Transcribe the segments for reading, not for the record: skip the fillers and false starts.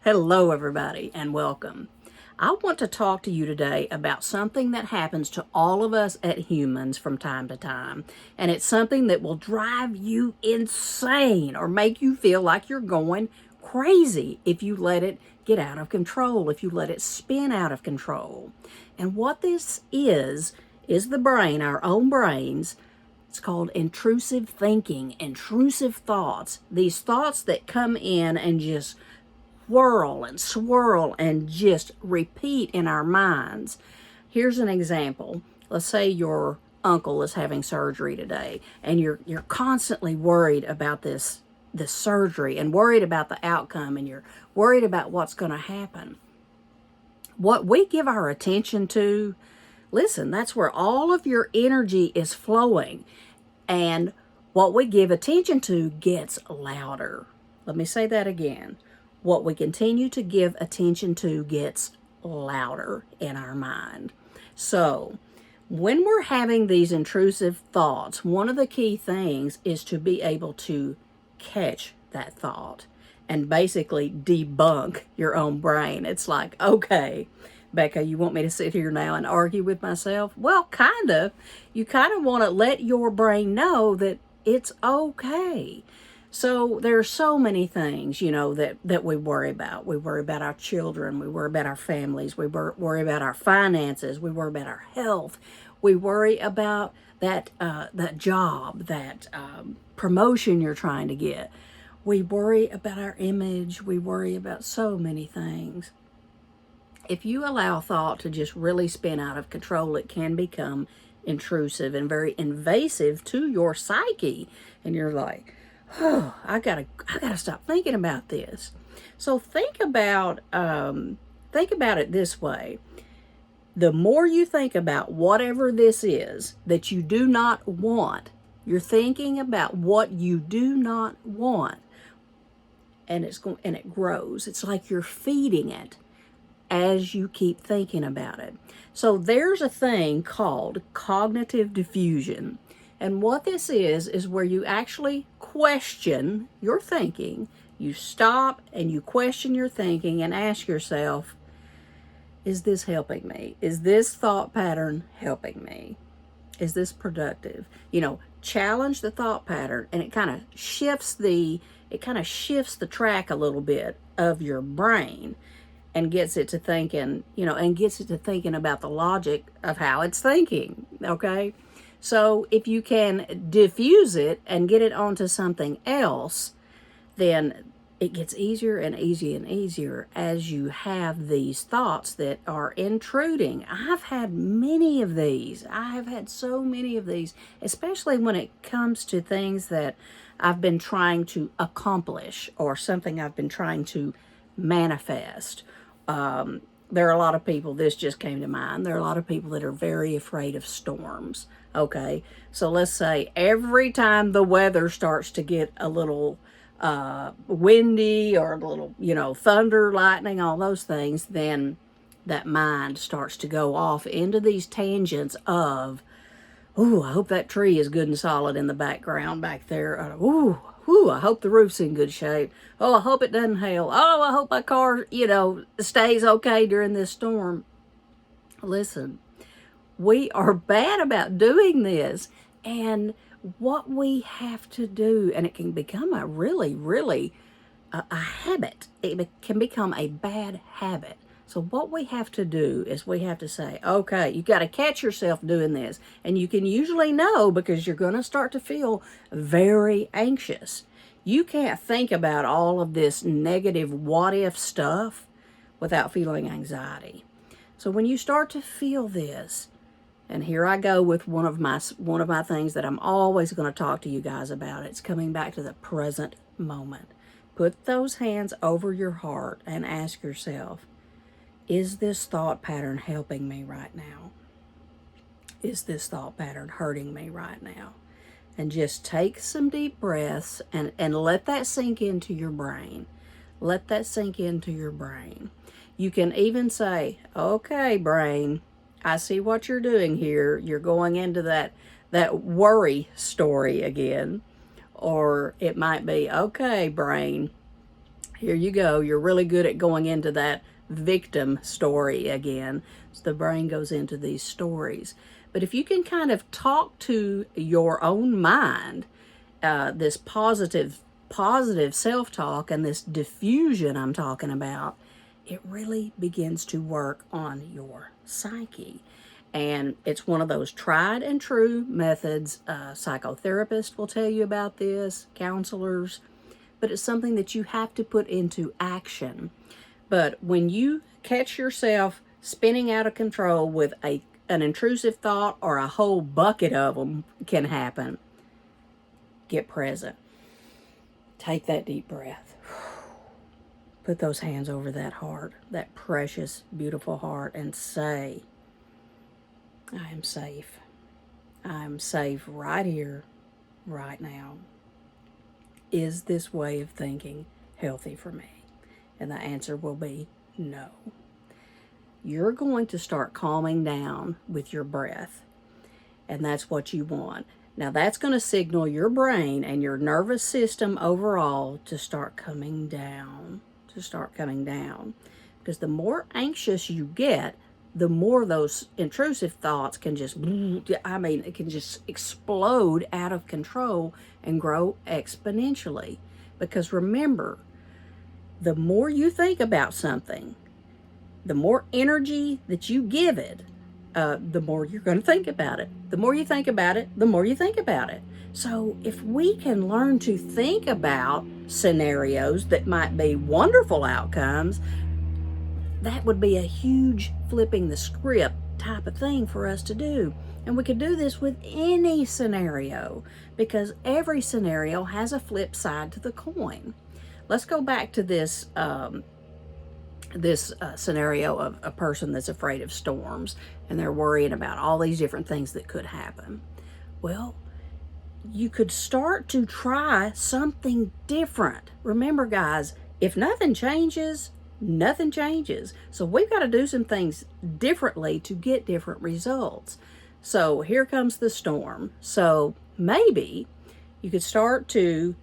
Hello, everybody, and welcome. I want to talk to you today about something that happens to all of us as humans from time to time, and it's something that will drive you insane or make you feel like you're going crazy if you let it get out of control, if you let it spin out of control. And what this is the brain, our own brains. It's called intrusive thinking, intrusive thoughts. These thoughts that come in and just whirl and swirl and just repeat in our minds. Here's an example. Let's say your uncle is having surgery today, and you're constantly worried about this surgery and worried about the outcome, and you're worried about what's going to happen. What we give our attention to, listen, that's where all of your energy is flowing, and what we give attention to gets louder. Let me say that again. What we continue to give attention to gets louder in our mind. So, when we're having these intrusive thoughts, one of the key things is to be able to catch that thought and basically debunk your own brain. It's like, okay, Becca, you want me to sit here now and argue with myself? Well, kind of. You kind of want to let your brain know that it's okay. So there are so many things, that we worry about. We worry about our children. We worry about our families. We worry about our finances. We worry about our health. We worry about that job, that promotion you're trying to get. We worry about our image. We worry about so many things. If you allow thought to just really spin out of control, it can become intrusive and very invasive to your psyche. And you're like, oh, I gotta stop thinking about this. So think about it this way. The more you think about whatever this is that you do not want, you're thinking about what you do not want, and it grows. It's like you're feeding it as you keep thinking about it. So there's a thing called cognitive diffusion. And what this is where you actually question your thinking. You stop and you question your thinking and ask yourself, is this helping me? Is this thought pattern helping me? Is this productive? Challenge the thought pattern, and it kind of shifts the track a little bit of your brain and gets it to thinking, about the logic of how it's thinking, okay? So if you can diffuse it and get it onto something else, then it gets easier and easier and easier as you have these thoughts that are intruding. I've had many of these. I have had so many of these, especially when it comes to things that I've been trying to accomplish or something I've been trying to manifest. There are a lot of people, this just came to mind, there are a lot of people that are very afraid of storms, okay? So let's say every time the weather starts to get a little windy or a little, thunder, lightning, all those things, then that mind starts to go off into these tangents of, ooh, I hope that tree is good and solid in the background back there. Ooh, I hope the roof's in good shape. Oh, I hope it doesn't hail. Oh, I hope my car, stays okay during this storm. Listen, we are bad about doing this. And what we have to do, and it can become a really, really a habit. It can become a bad habit. So what we have to do is we have to say, okay, you got to catch yourself doing this. And you can usually know because you're going to start to feel very anxious. You can't think about all of this negative what if stuff without feeling anxiety. So when you start to feel this, and here I go with one of my things that I'm always going to talk to you guys about. It's coming back to the present moment. Put those hands over your heart and ask yourself, is this thought pattern helping me right now? Is this thought pattern hurting me right now? And just take some deep breaths and let that sink into your brain. Let that sink into your brain. You can even say, okay, brain, I see what you're doing here. You're going into that worry story again. Or it might be, okay, brain, Here you go. You're really good at going into that victim story again. So the brain goes into these stories. But if you can kind of talk to your own mind, this positive self-talk and this diffusion I'm talking about, it really begins to work on your psyche. And it's one of those tried and true methods. Psychotherapists will tell you about this, counselors, but it's something that you have to put into action. But when you catch yourself spinning out of control with an intrusive thought, or a whole bucket of them can happen, get present. Take that deep breath. Put those hands over that heart, that precious, beautiful heart, and say, I am safe. I am safe right here, right now. Is this way of thinking healthy for me? And the answer will be no. You're going to start calming down with your breath, and that's what you want. Now that's going to signal your brain and your nervous system overall to start coming down, because the more anxious you get, the more those intrusive thoughts can just, it can just explode out of control and grow exponentially. Because remember, the more you think about something, the more energy that you give it, the more you're going to think about it. The more you think about it, the more you think about it. So if we can learn to think about scenarios that might be wonderful outcomes, that would be a huge flipping the script type of thing for us to do. And we could do this with any scenario, because every scenario has a flip side to the coin. Let's go back to this scenario of a person that's afraid of storms, and they're worrying about all these different things that could happen. Well, you could start to try something different. Remember, guys, if nothing changes, nothing changes. So we've got to do some things differently to get different results. So here comes the storm. So maybe you could start to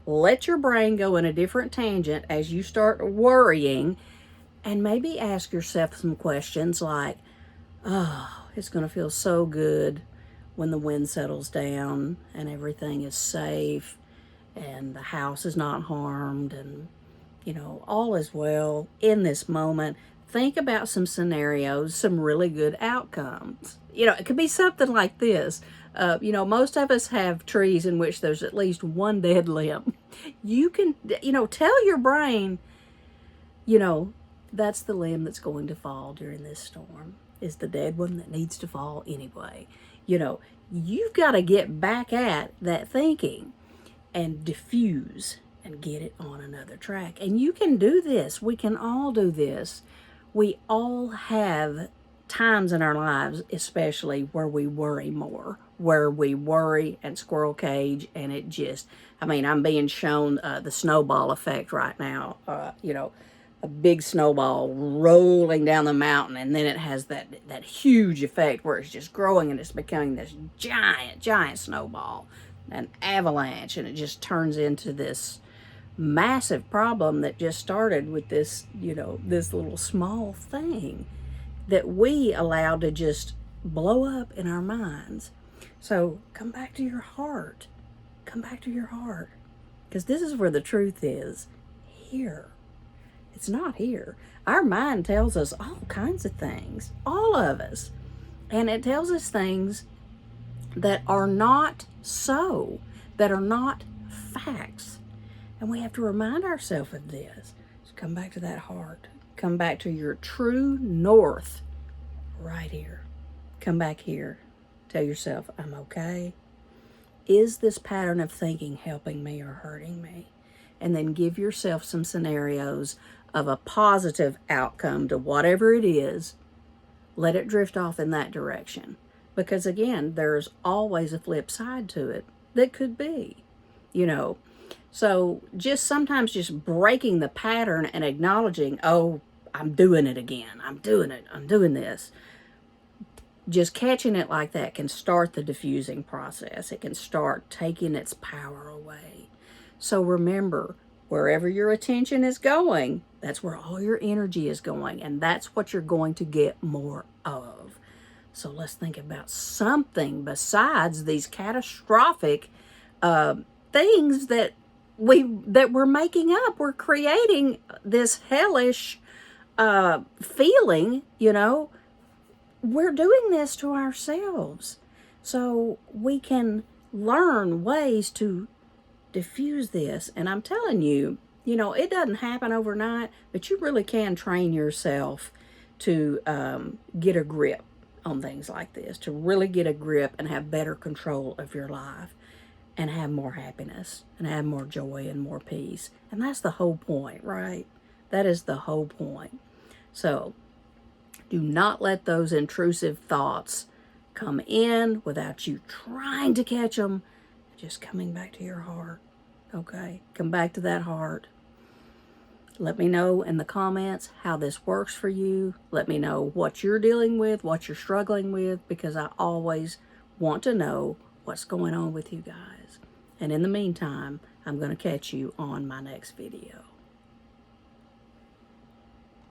let your brain go in a different tangent as you start worrying, and maybe ask yourself some questions like, oh, it's going to feel so good when the wind settles down and everything is safe and the house is not harmed, and all is well in this moment. Think about some scenarios, some really good outcomes. It could be something like this. Most of us have trees in which there's at least one dead limb. You can, tell your brain, that's the limb that's going to fall during this storm, is the dead one that needs to fall anyway. You've got to get back at that thinking and diffuse and get it on another track. And you can do this. We can all do this. We all have times in our lives, especially where we worry more, where we worry and squirrel cage, and it just, I'm being shown the snowball effect right now. A big snowball rolling down the mountain, and then it has that huge effect where it's just growing and it's becoming this giant snowball, an avalanche, and it just turns into this massive problem that just started with this, this little small thing that we allowed to just blow up in our minds. So come back to your heart. Come back to your heart. Because this is where the truth is. Here. It's not here. Our mind tells us all kinds of things. All of us. And it tells us things that are not so. That are not facts. And we have to remind ourselves of this. So come back to that heart. Come back to your true north right here. Come back here. Tell yourself, I'm okay. Is this pattern of thinking helping me or hurting me? And then give yourself some scenarios of a positive outcome to whatever it is. Let it drift off in that direction. Because again, there's always a flip side to it that could be, So sometimes just breaking the pattern and acknowledging, oh, I'm doing it again. I'm doing this. Just catching it like that can start the diffusing process. It can start taking its power away. So remember, Wherever your attention is going, that's where all your energy is going, and that's what you're going to get more of. So let's think about something besides these catastrophic things that we're making up. We're creating this hellish feeling, you know. We're doing this to ourselves. So we can learn ways to diffuse this. And I'm telling you, you know, it doesn't happen overnight, but you really can train yourself to get a grip on things like this, to really get a grip and have better control of your life and have more happiness and have more joy and more peace. And that's the whole point, right? That is the whole point. So do not let those intrusive thoughts come in without you trying to catch them, just coming back to your heart. Okay, come back to that heart. Let me know in the comments how this works for you. Let me know what you're dealing with, what you're struggling with, because I always want to know what's going on with you guys. And in the meantime, I'm going to catch you on my next video.